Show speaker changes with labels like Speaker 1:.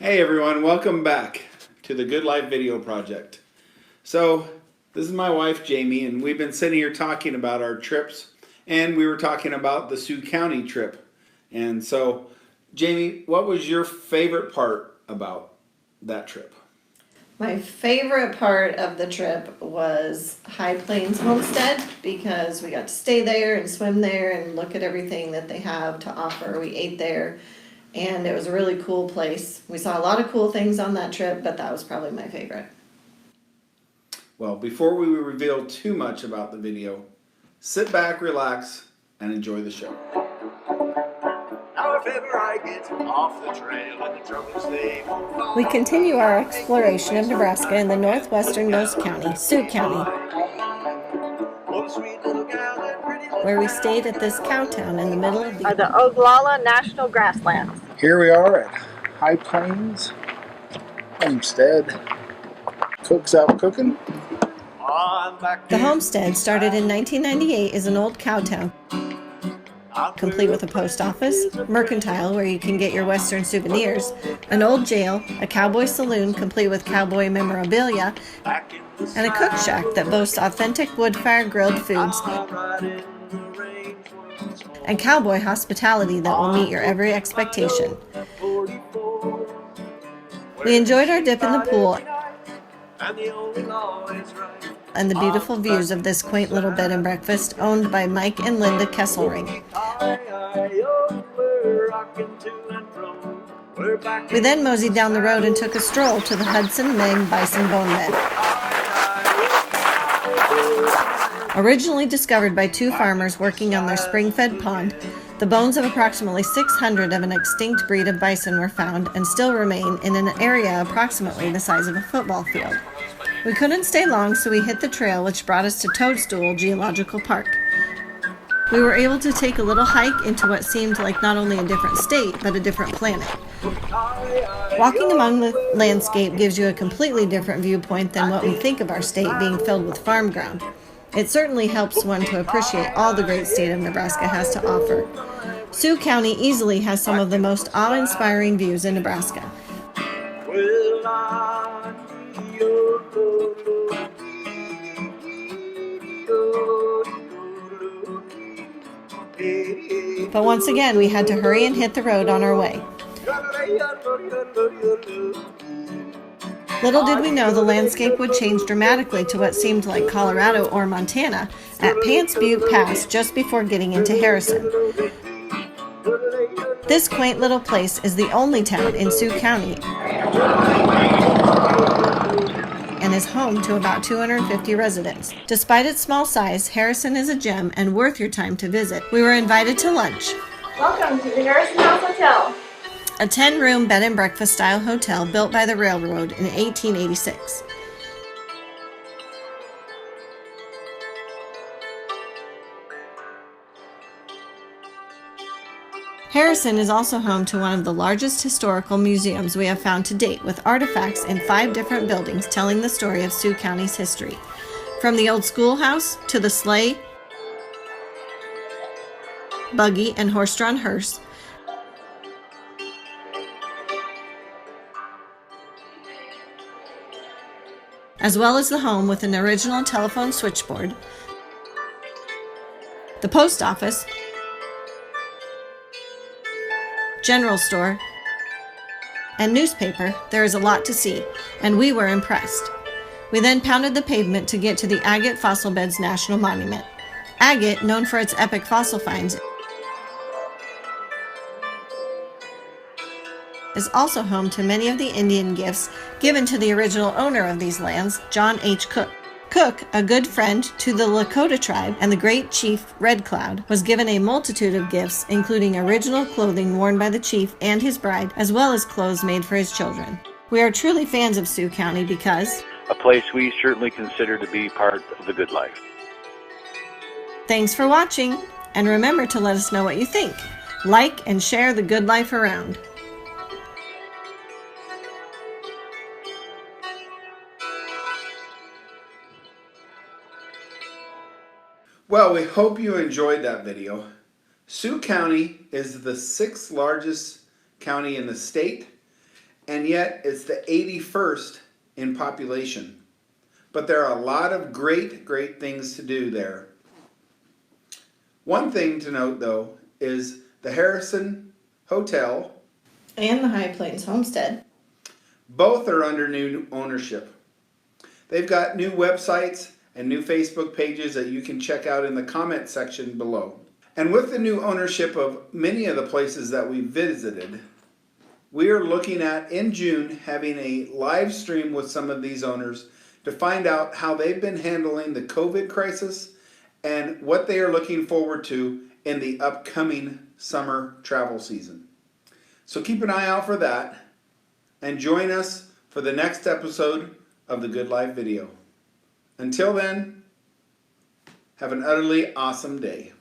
Speaker 1: Hey everyone, welcome back to the Good Life Video Project. So, this is my wife Jamie, and we've been sitting here talking about our trips, and we were talking about the Sioux County trip. And so, Jamie, what was your favorite part about that trip?
Speaker 2: My favorite part of the trip was High Plains Homestead because we got to stay there and swim there and look at everything that they have to offer. We ate there and it was a really cool place. We saw a lot of cool things on that trip, but that was probably my favorite.
Speaker 1: Well, before we reveal too much about the video, sit back, relax, and enjoy the show.
Speaker 2: We continue our exploration of Nebraska in the northwesternmost county, Sioux County, where we stayed at this cow town in the middle of the
Speaker 3: Oglala National Grasslands.
Speaker 4: Here we are at High Plains Homestead. Cook's out cooking.
Speaker 2: The homestead, started in 1998, is an old cow town, complete with a post office, mercantile where you can get your western souvenirs, an old jail, a cowboy saloon complete with cowboy memorabilia, and a cook shack that boasts authentic wood-fire grilled foods and cowboy hospitality that will meet your every expectation. We enjoyed our dip in the pool and the beautiful views of this quaint little bed and breakfast owned by Mike and Linda Kesselring. We then moseyed down the road and took a stroll to the Hudson Meg Bison Bone Bed. Originally discovered by two farmers working on their spring-fed pond, the bones of approximately 600 of an extinct breed of bison were found and still remain in an area approximately the size of a football field. We couldn't stay long, so we hit the trail which brought us to Toadstool Geological Park. We were able to take a little hike into what seemed like not only a different state, but a different planet. Walking among the landscape gives you a completely different viewpoint than what we think of our state being filled with farm ground. It certainly helps one to appreciate all the great state of Nebraska has to offer. Sioux County easily has some of the most awe-inspiring views in Nebraska. But once again, we had to hurry and hit the road on our way. Little did we know the landscape would change dramatically to what seemed like Colorado or Montana at Pants Butte Pass just before getting into Harrison. This quaint little place is the only town in Sioux County and is home to about 250 residents. Despite its small size, Harrison is a gem and worth your time to visit. We were invited to lunch.
Speaker 3: Welcome to the Harrison House Hotel.
Speaker 2: A 10-room bed and breakfast style hotel built by the railroad in 1886. Harrison is also home to one of the largest historical museums we have found to date, with artifacts in 5 different buildings telling the story of Sioux County's history. From the old schoolhouse to the sleigh, buggy, and horse-drawn hearse, as well as the home with an original telephone switchboard, the post office, general store, and newspaper. There is a lot to see, and we were impressed. We then pounded the pavement to get to the Agate Fossil Beds National Monument. Agate, known for its epic fossil finds, is also home to many of the Indian gifts given to the original owner of these lands, John H. Cook. Cook, a good friend to the Lakota tribe and the great chief Red Cloud, was given a multitude of gifts, including original clothing worn by the chief and his bride, as well as clothes made for his children. We are truly fans of Sioux County because
Speaker 5: a place we certainly consider to be part of the good life.
Speaker 2: Thanks for watching, and remember to let us know what you think. Like and share the good life around.
Speaker 1: Well, we hope you enjoyed that video. Sioux County is the 6th largest county in the state, and yet it's the 81st in population. But there are a lot of great things to do there. One thing to note though is the Harrison Hotel
Speaker 2: and the High Plains Homestead.
Speaker 1: Both are under new ownership. They've got new websites and new Facebook pages that you can check out in the comment section below. And with the new ownership of many of the places that we visited, we are looking at, in June, having a live stream with some of these owners to find out how they've been handling the COVID crisis and what they are looking forward to in the upcoming summer travel season. So keep an eye out for that and join us for the next episode of the Good Life video. Until then, have an utterly awesome day.